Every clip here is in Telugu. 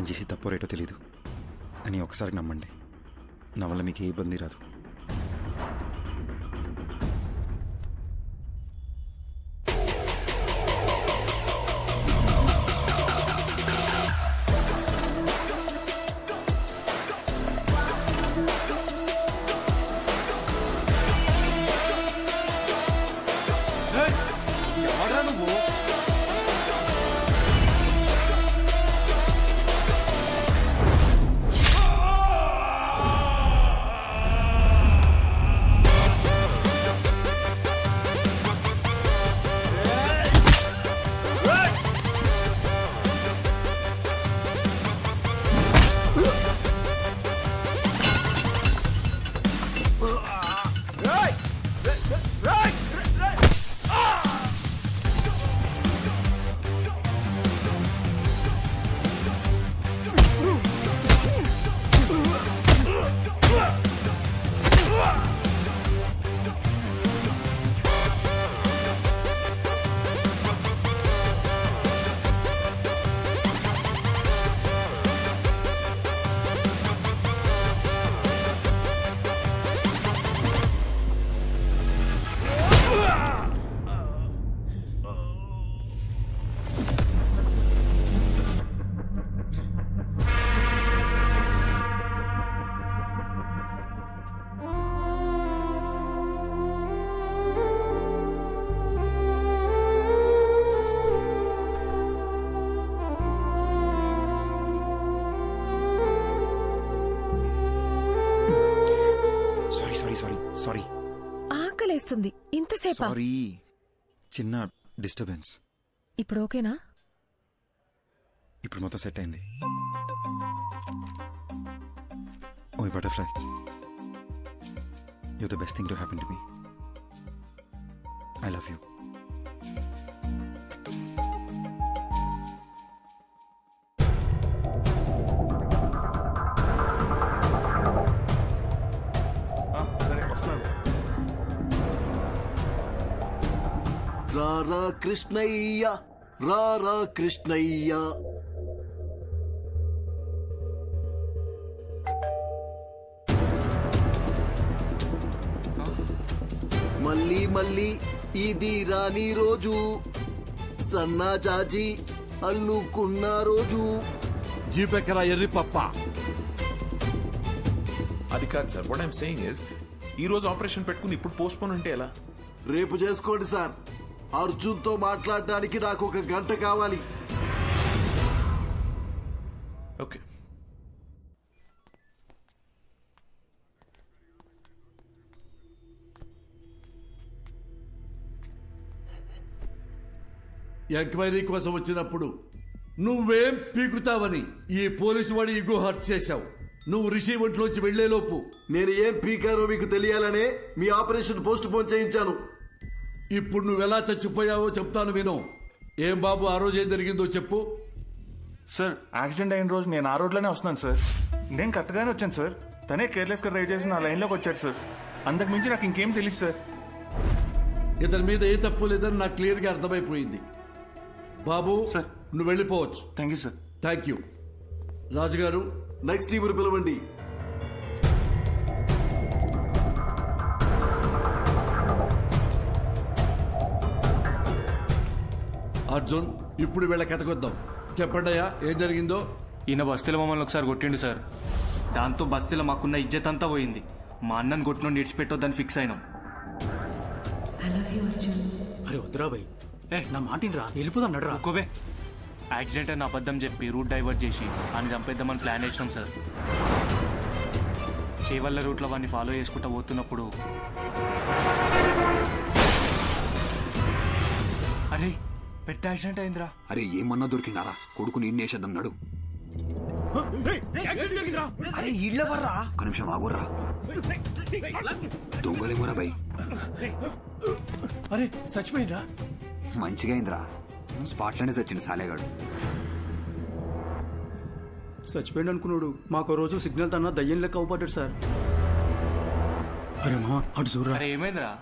నేను చేసి తప్పో రేటో తెలీదు అని ఒకసారి నమ్మండి. నా వల్ల మీకు ఏ ఇబ్బంది రాదు. సారీ ఆకలేస్తుంది. ఇంతసేపు సారీ, చిన్న డిస్టర్బెన్స్. ఇప్పుడు ఓకేనా? ఇప్పుడు మొత్తం సెట్ అయింది. ఓ butterfly, you're the best thing to happen to me. I love you. రారా కృష్ణయ్య, రారా కృష్ణయ్య. మళ్ళీ మళ్ళీ ఇది రాని రోజు, సన్నా చాచి అల్లుకున్న రోజు. జీపెక్కరా ఎర్రి పప్ప. అది కాదు sir, what I'm saying is ఈ రోజు ఆపరేషన్ పెట్టుకుని ఇప్పుడు పోస్ట్ పోన్ అంటే ఎలా? రేపు చేసుకోండి సార్. అర్జున్తో మాట్లాడడానికి నాకు 1 గంట కావాలి. ఓకే. ఎంక్వైరీ కోసం వచ్చినప్పుడు నువ్వేం పీకుతావని ఈ పోలీసు వాడి ఇగో హర్ట్ చేశావు. నువ్వు రిషి ఒంట్లోంచి వెళ్లేలోపు నేను ఏం పీకారో మీకు తెలియాలనే మీ ఆపరేషన్ పోస్ట్ పోన్ చేయించాను. ఇప్పుడు నువ్వెలా చచ్చిపోయావో చెప్తాను విను. ఏం బాబు, ఆ రోజు ఏం జరిగిందో చెప్పు. సార్, యాక్సిడెంట్ అయిన రోజు నేను ఆ రోడ్లోనే వస్తున్నాను సార్. నేను కరెక్ట్గానే వచ్చాను సార్. తనే కేర్లెస్గా డ్రైవ్ చేసి నా లైన్లోకి వచ్చాడు సార్. అంతకు మించి నాకు ఇంకేం తెలియదు సార్. ఇతని మీద ఏ తప్పు లేదని నాకు క్లియర్గా అర్థమైపోయింది. బాబు సార్, నువ్వు వెళ్ళిపోవచ్చు. Thank you sir. Thank you. రాజుగారు, నెక్స్ట్ టీమును పిలవండి. అర్జున్, ఇప్పుడు వీళ్ళ కథకొద్దాం. చెప్పండియా ఏం జరిగిందో. ఈయన బస్తీలో మమ్మల్ని ఒకసారి కొట్టిండు సార్. దాంతో బస్తీలో మాకున్న ఇజ్జత్ అంతా పోయింది. మా అన్నను కొట్టిన నిడిచిపెట్టొద్దని ఫిక్స్ అయినాం. అరే వద్దురా భయ్, నా మాటినరా, వెళ్ళిపోదాం నడరా. ఒక్కోబే, యాక్సిడెంట్ అని అబద్ధం చెప్పి రూట్ డైవర్ట్ చేసి ఆయన చంపేద్దామని ప్లాన్ చేసినాం సార్. చేవల్ల రూట్లో వాడిని ఫాలో చేసుకుంటూ పోతున్నప్పుడు అరే పెద్ద యాక్సిడెంట్ అయిందిరా. అరే ఏమన్నా దొరికినారా? కొడుకుని ఇన్నేసేద్దాం నడు. అరే ఇళ్ళెవర్రా? ఒక నిమిషం ఆగుర్రా. దొంగలేమోరా భయ్. అరే చచ్చిపోయిండ్రా. మంచిగా అయిందిరా, స్పాట్లోనే చచ్చింది సాలేగాడు. చచ్చిపోయింది అనుకున్నాడు. మాకు రోజు సిగ్నల్ తన్నా దయ్యం లెక్క అవుపడ్డాడు సార్. అరే మా అటు చూడరా. అరే ఏమైందిరా?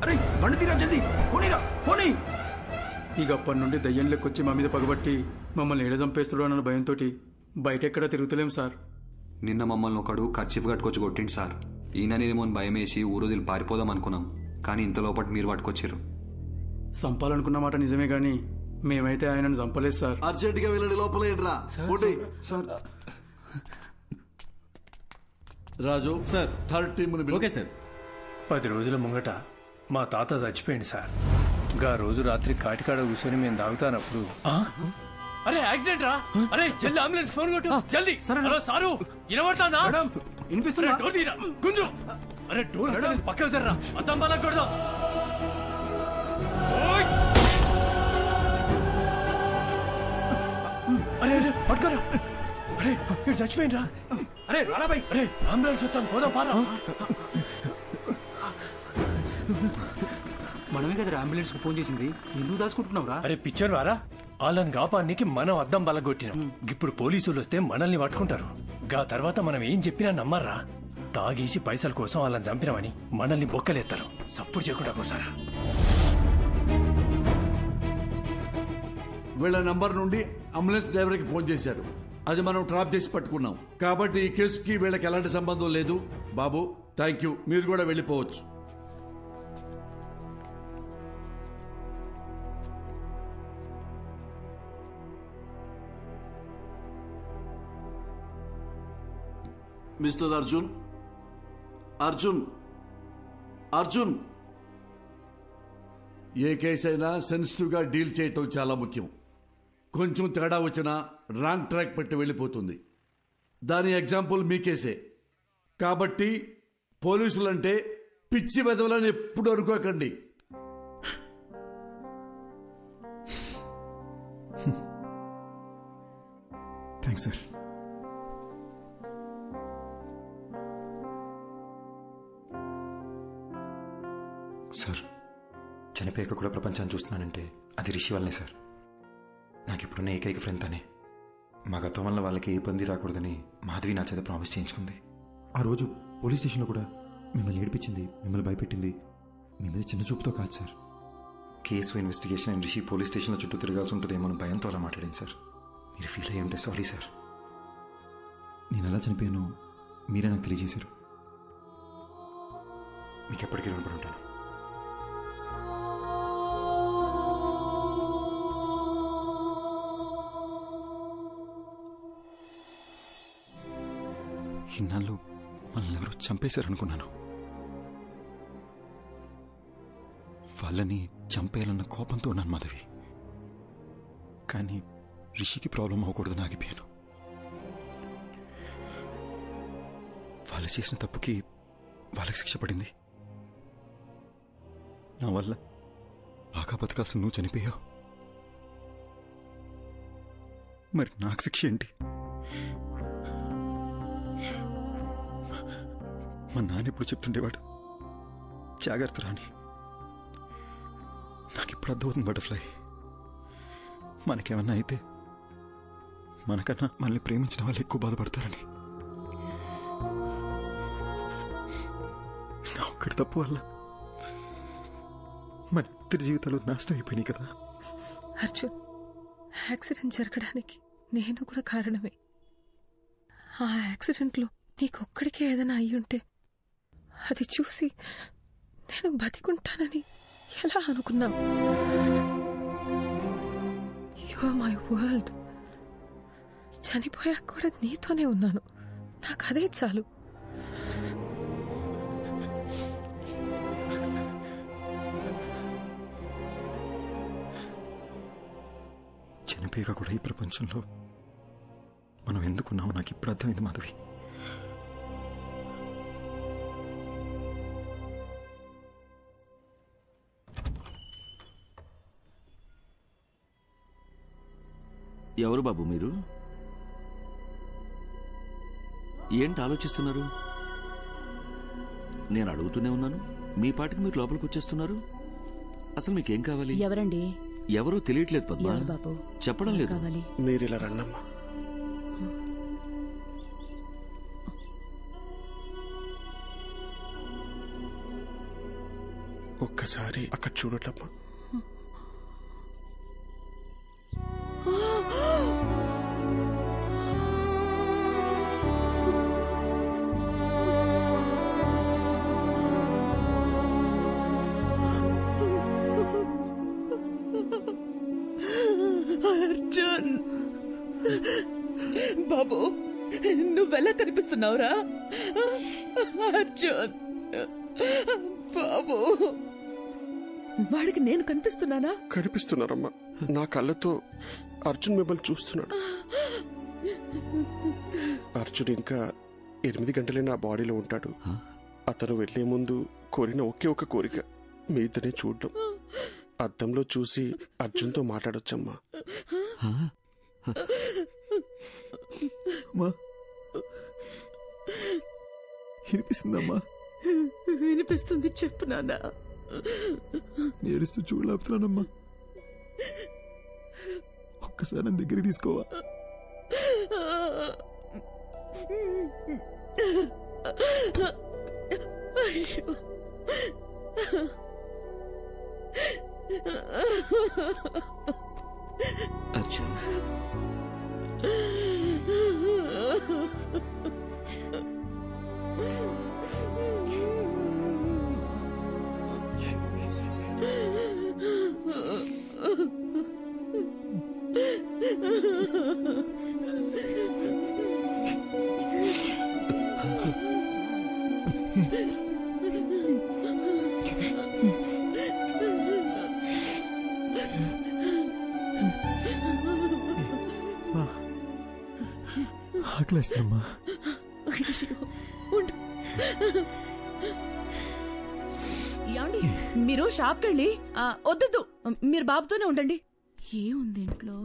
అరే బండి తీరా జల్దీ పోనీరా పోనీ. ఇక అప్పటి నుండి దయ్యం లెక్కొచ్చి మా మీద పగబట్టి మమ్మల్ని ఏడ చంపేస్తాడు అన్న భయంతో బయట ఎక్కడా తిరుగుతలేం సార్. నిన్న మమ్మల్ని ఒకడు కర్చీఫ్ కట్టుకొచ్చి కొట్టిండు సార్. ఈయన నేనేమో భయం వేసి ఊరోదిలు పారిపోదాం అనుకున్నాం, కానీ ఇంత లోపల మీరు పట్టుకొచ్చారు. చంపాలనుకున్న మాట నిజమే గాని మేమైతే ఆయనను చంపలేదు సార్. అర్జెంట్ గా వెళ్ళండి, లోపల ఏంట్రా sir Raju sir. Third team okay sir. 10 రోజుల ముంగట మా తాత చచ్చిపోయింది సార్. గా రోజు రాత్రి కాటికాడ కూర్చొని మేము తాగుతానప్పుడు అరే యాక్సిడెంట్ రా. అరే జల్ది అంబులెన్స్ ఫోన్ కొట్టు జల్ది. హలో సారు వినబడతానా? వినిపిస్తుందా? డోర్ తీరా గుంజు. అరే డోర్ పక్కకు జర్రా, అద్దం బాగా కొడదాం. అరే అరే పట్టుకోరా. అరే ఇక్కడ చచ్చిపోయిండ్రా. అరే రారాబాయ్, అరే అంబులెన్స్ వస్తాను పోదాం పారా. మనమే కదా అంబులెన్స్ కు ఫోన్ చేసింది, ఎందుకు దాచుకుంటున్నావురా? అరే పిక్చర్ వారా, వాళ్ళని కాపానికి మనం అద్దం బలగొట్టినాం. ఇప్పుడు పోలీసులు వస్తే మనల్ని పట్టుకుంటారు. గా తర్వాత మనం ఏం చెప్పినా నమ్మర్రా. తాగేసి పైసల కోసం వాళ్ళని చంపినామని మనల్ని బొక్కలేస్తారు. సప్పుడు చేయకుండా కోసారా. వీళ్ళ నంబర్ నుండి అంబులెన్స్ డ్రైవర్ కి ఫోన్ చేశారు. అది మనం ట్రాప్ చేసి పట్టుకున్నాం. కాబట్టి ఈ కేసుకి వీళ్ళకి ఎలాంటి సంబంధం లేదు. బాబు థ్యాంక్ యూ, మీరు కూడా వెళ్ళిపోవచ్చు. మిస్టర్ అర్జున్, అర్జున్, అర్జున్. ఏ కేసు అయినా సెన్సిటివ్ గా డీల్ చేయటం చాలా ముఖ్యం. కొంచెం తేడా వచ్చినా రాంగ్ ట్రాక్ పెట్టి వెళ్ళిపోతుంది. దాని ఎగ్జాంపుల్ మీ కేసే. కాబట్టి పోలీసులంటే పిచ్చి వెదవలని ఎప్పుడు అనుకోకండి. Thanks sir. సార్, చనిపోయాక కూడా ప్రపంచాన్ని చూస్తున్నానంటే అది రిషి వల్లనే సార్. నాకు ఇప్పుడున్న ఏకైక ఫ్రెండ్ తనే. మా గతం వల్ల వాళ్ళకి ఏ ఇబ్బంది రాకూడదని మాధవి నా చేత ప్రామిస్ చేయించుకుంది. ఆ రోజు పోలీస్ స్టేషన్లో కూడా మిమ్మల్ని ఏడిపించింది, మిమ్మల్ని భయపెట్టింది మీ మీద చిన్న చూపుతో కాదు sir. Case investigation and Rishi police స్టేషన్లో చుట్టూ తిరగాల్సి ఉంటుందేమో అని భయంతో అలా మాట్లాడింది సార్. మీరు ఫీల్ అయ్యి ఉంటే సారీ సార్. నేను ఎలా చనిపోయానో మీరే నాకు తెలియజేశారు. మీకు ఎప్పటికీ రుణపడి ఉంటాను. ఇన్నాళ్ళు మనల్ని ఎవరో చంపేశారనుకున్నాను. వాళ్ళని చంపేయాలన్న కోపంతో ఉన్నాను మాధవి. కానీ రిషికి ప్రాబ్లం అవ్వకూడదని ఆగిపోయాను. వాళ్ళు చేసిన తప్పుకి వాళ్ళకి శిక్ష పడింది. నా వల్ల బాగా బతకాల్సి నువ్వు చనిపోయావు. మరి నాకు శిక్ష ఏంటి? మా నాన్న ఎప్పుడు చెప్తుండేవాడు, జాగ్రత్త రాని. నాకిప్పుడు అర్థమవుతుంది బటర్ఫ్లై. మనకేమన్నా అయితే మనకన్నా మనల్ని ప్రేమించిన వాళ్ళు ఎక్కువ బాధపడతారని. నా ఒక్కడి తప్పు వల్ల మన ఇద్దరి జీవితాలు నాశనం అయిపోయినాయి కదా. అర్జున్, యాక్సిడెంట్ జరగడానికి నేను కూడా కారణమే. ఆ యాక్సిడెంట్లో నీకొక్కడికే ఏదైనా అయ్యుంటే అది చూసి నేను బతికుంటానని ఎలా అనుకున్నావు? You are my world. చనిపోయాక కూడా నీతోనే ఉన్నాను. నాకు అదే చాలు. చనిపోయాక కూడా ఈ ప్రపంచంలో మనం ఎందుకున్నామో నాకు ఇప్పుడు అర్థమైంది మాధవి. ఎవరు బాబు మీరు? ఏంటి ఆలోచిస్తున్నారు? నేను అడుగుతూనే ఉన్నాను, మీ పాటికి మీరు లోపలికి వచ్చేస్తున్నారు. అసలు మీకేం కావాలి? ఎవరండి? ఎవరో తెలియట్లేదు పద్మ. బాబు చెప్పడం లేదు. మీరు ఇలా రండమ్మా. ఒక్కసారి అక్కడ చూడటమ్మా. అర్జున్ బాబు, నువ్వెలా కనిపిస్తున్నావురా? అర్జున్ బాబు, వాడికి నేను కనిపిస్తున్నానా? కనిపిస్తున్నారమ్మా. నా కళ్ళతో అర్జున్ మిమ్మల్ని చూస్తున్నాడు. అర్జున్ ఇంకా 8 గంటలే నా బాడీలో ఉంటాడు. అతను వెళ్లే ముందు కోరిన ఒకే ఒక కోరిక మీ ఇద్దరిని చూడడం. అద్దంలో చూసి అర్జున్తో మాట్లాడొచ్చమ్మా. వినిపిస్తుందమ్మా? వినిపిస్తుంది, చెప్పు నాన్న. ఏడుస్తూ చూడలేపుతున్నానమ్మా. ఒక్కసారి నా దగ్గరికి తీసుకోవా? అయ్యో, అర్జున్, ఆకలేస్తుందమ్మా. ఏమండి, మీరు షాప్కి వెళ్ళి వద్దు, మీరు బాబుతోనే ఉండండి. ఏముంది ఇంట్లో?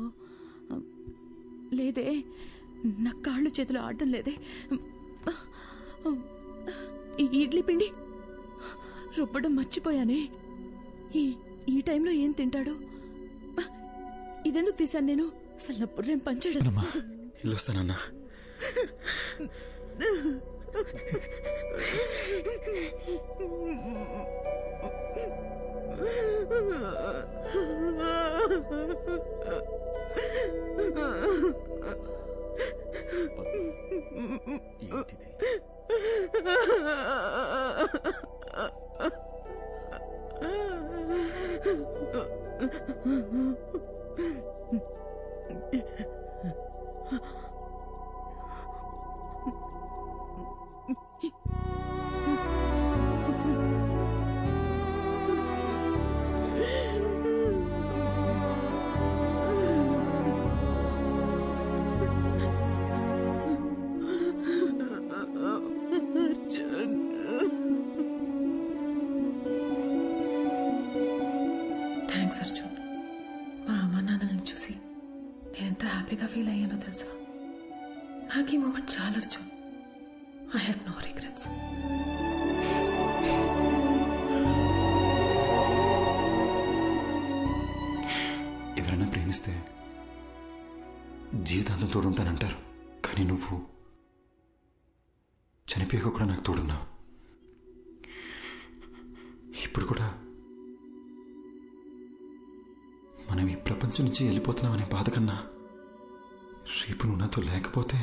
లేదే, నా కాళ్ళు చేతులు ఆడటం లేదే. ఇడ్లీ పిండి రుబ్బడం మర్చిపోయానే. ఈ టైంలో ఏం తింటాడు? ఇదెందుకు తీశాను నేను? అసలు నా బుర్రేం పంచాడు. ఇల్లొస్తానన్నా. థ్యాంక్స్ అర్జున్. మా అమ్మ నాన్నలను చూసి నేను ఎంత హ్యాపీగా ఫీల్ అయ్యానో తెలుసా? నాకు ఈ మూమెంట్ చాలా Arjun. I have no regrets. ఎవరైనా ప్రేమిస్తే జీవితాంతం తోడుంటానంటారు, కానీ నువ్వు చనిపోయాక కూడా నాకు తోడున్నావు. ఇప్పుడు కూడా మనం ఈ ప్రపంచం నుంచి వెళ్ళిపోతున్నామనే బాధ కన్నా రేపు నువ్వు నాతో లేకపోతే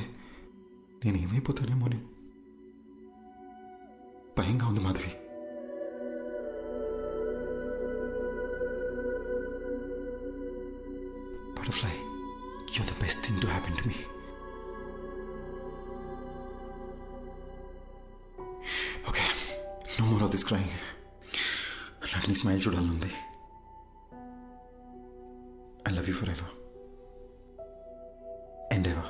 నేనేమైపోతానేమోని భయంగా ఉంది Madhavi. Butterfly, you're the best thing to happen to me. Okay, no more of this crying. నాకు నీ స్మైల్ చూడాలనుంది. I love you forever and ever.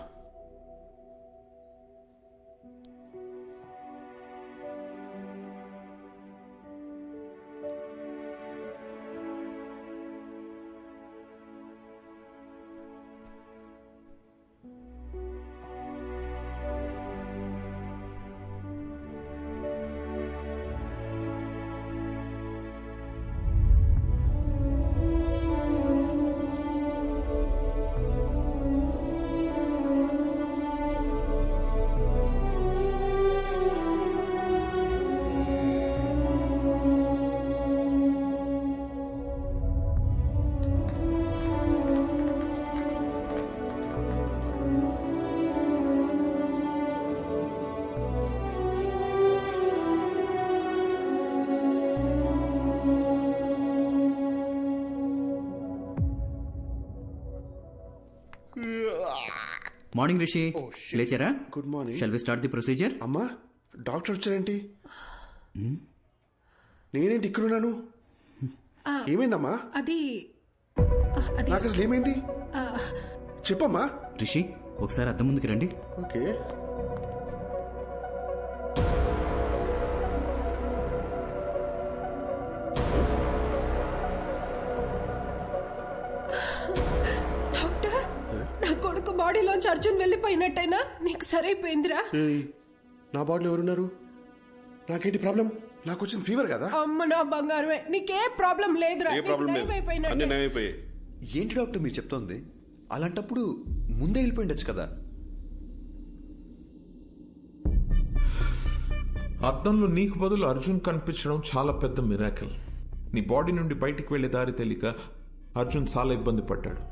Morning Rishi, లేచారా? Good morning. Shall we start the procedure? అమ్మా, డాక్టర్ వచ్చారేంటి? నేనేంటి ఇక్కడున్నాను? ఏమైందమ్మా? అది నాకు అసలు ఏమైంది చెప్పమ్మా. రిషి, ఒకసారి అద్దం ముందుకు రండి. ఓకే. డాక్టర్, నా కొడుకు బాడీలోంచి అర్జున్ వెళ్ళిపోయినట్టయినా నీకు సరైపోయిందిరా? నా బాడీలో ఎవరున్నారు? నాకేంటి ప్రాబ్లం? నాకు వచ్చిన ఫీవర్ కదా. అమ్మ నా బంగారమే, నీకే ప్రాబ్లం లేదురా. ఏ ప్రాబ్లం లేదు, అన్ని నయమైపోయాయి. ఏంటి డాక్టర్ మీరు చెప్తోంది? అలాంటప్పుడు ముందే వెళ్ళిపోయిండొచ్చు కదా. అద్దంలో నీకు బదులు అర్జున్ కనిపించడం చాలా పెద్ద మిరాకిల్. నీ బాడీ నుండి బయటికి వెళ్లే దారి తెలియక అర్జున్ చాలా ఇబ్బంది పడ్డాడు.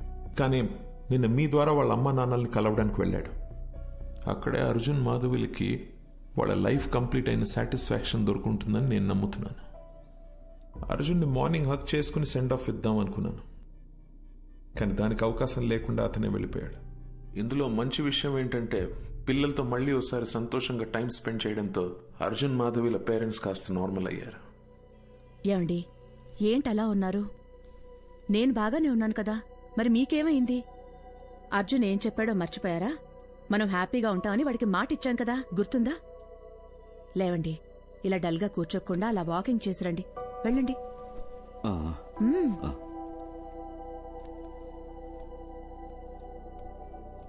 కానీ నిన్న మీ ద్వారా వాళ్ళ అమ్మ నాన్నల్ని కలవడానికి వెళ్ళాడు. అక్కడే అర్జున్ మాధవిలకి వాళ్ళ లైఫ్ కంప్లీట్ అయిన సాటిస్ఫాక్షన్ దొరుకుంటుందని నేను నమ్ముతున్నాను. అర్జున్ని మార్నింగ్ హక్ చేసుకుని సెండ్ ఆఫ్ ఇద్దాం అనుకున్నాను, కానీ దానికి అవకాశం లేకుండా అతనే వెళ్ళిపోయాడు. ఇందులో మంచి విషయం ఏంటంటే పిల్లలతో మళ్ళీ ఒకసారి సంతోషంగా టైం స్పెండ్ చేయడంతో అర్జున్ మాధవిల పేరెంట్స్ కాస్త నార్మల్ అయ్యారు. ఏమండి, ఏంటలా ఉన్నారు? నేను బాగానే ఉన్నాను కదా, మరి మీకేమైంది? అర్జున్ ఏం చెప్పాడో మర్చిపోయారా? మనం హ్యాపీగా ఉంటామని వాడికి మాట ఇచ్చాం కదా, గుర్తుందా? లేవండి, ఇలా డల్గా కూర్చోకుండా అలా వాకింగ్ చేసిరండి. వెళ్ళండి.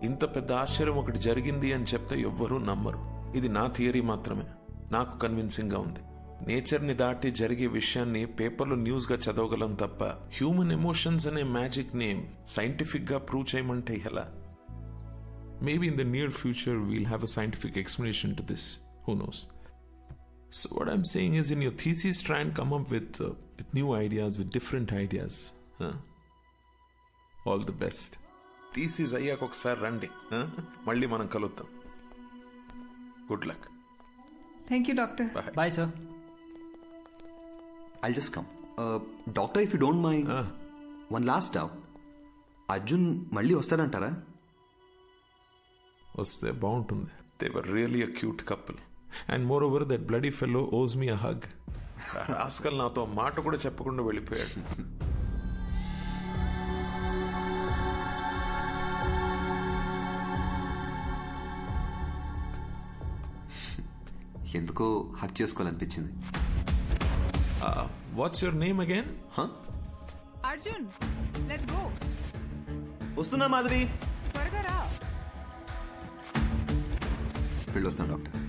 ఇంత పెద్ద ఆశ్చర్యం ఒకటి జరిగింది అని చెప్తే ఎవ్వరూ నమ్మరు. ఇది నా థియరీ మాత్రమే, నాకు కన్విన్సింగ్ గా ఉంది. నేచర్ని దాటి జరిగే విషయాన్ని పేపర్లో న్యూస్ గా చదవగలం తప్ప హ్యూమన్ ఎమోషన్స్ అనే మ్యాజిక్ ని సైంటిఫిక్ గా ప్రూవ్ చేయమంటే ఎలా? Maybe in the near future we'll have a scientific explanation to this. Who knows? So what I'm saying is, in your thesis, try and come up with new ideas, with different ideas. All the best. Thesis అయ్యాక ఒకసారి రండి, మళ్ళీ మనం కలుద్దాం. Good luck. Thank you, doctor. Bye, sir. I'll just come. Doctor, if you don't mind, one last doubt. Arjun మళ్ళీ వస్తాడంటారా? వస్తే బాగుంటుంది. They were really a cute couple. And moreover, that bloody fellow owes me a hug. Rascal నాతో మాట కూడా చెప్పకుండా వెళ్ళిపోయాడు. ఎందుకో Haq చేసుకోవాలనిపించింది. What's your name again? Arjun, let's go. వస్తున్నా మాధవి. త్వరగా రా. వెళ్ళొస్తాను డాక్టర్.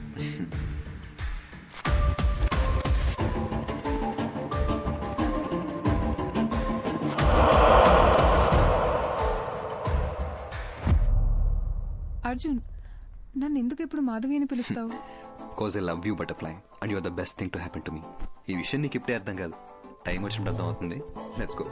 అర్జున్, నన్ను ఎందుకు ఇప్పుడు మాధవి అని పిలుస్తావు? Because I love you, butterfly, and you're the best thing to happen to me. ఈ విషయం నీకు ఇప్పుడే అర్థం కాదు, టైం వచ్చినప్పుడు అర్థం అవుతుంది. Let's go.